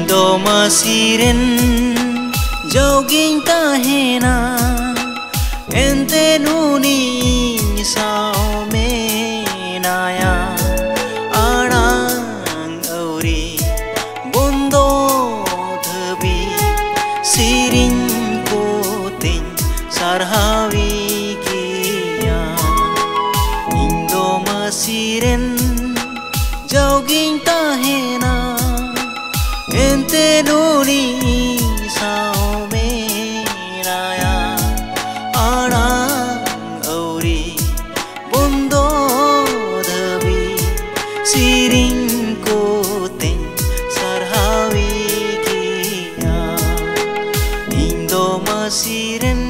Indo masiren joging tahena ente nuni sao menaya arang auri bondo dhabi sirin kotin sarhawi kia Indo masiren joging tahena ente nuni sao menaya arang auri bondo dhabi siring kotin sarhawi kia Indo masiren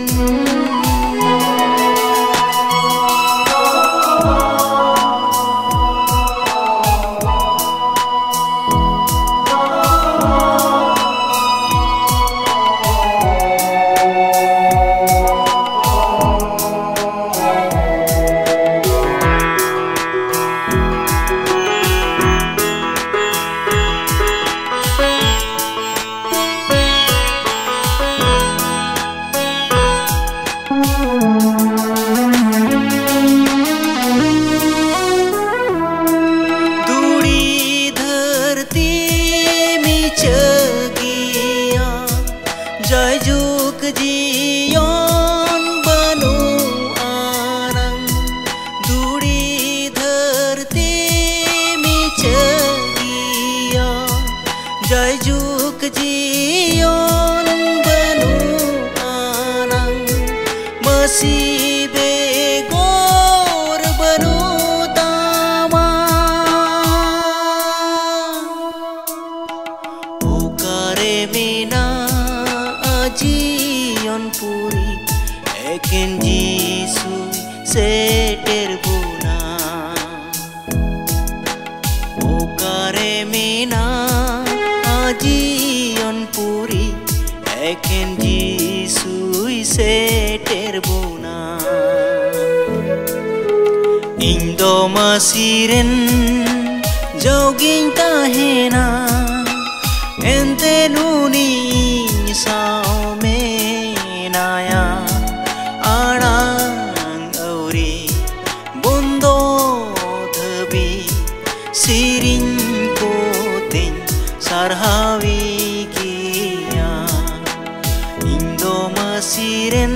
Jai juk jiyon banu arang duri dharti michagiya Jai juk jiyon banu arang masibe gor banu tama okare mina jiyon puri eken jisu seter buna okare mina jiyon puri eken jisu seter buna Indo masiren joging tahena ente nuni sao menaya arang auri bondo dhabi sirin kotin sarhawi kia Indo masiren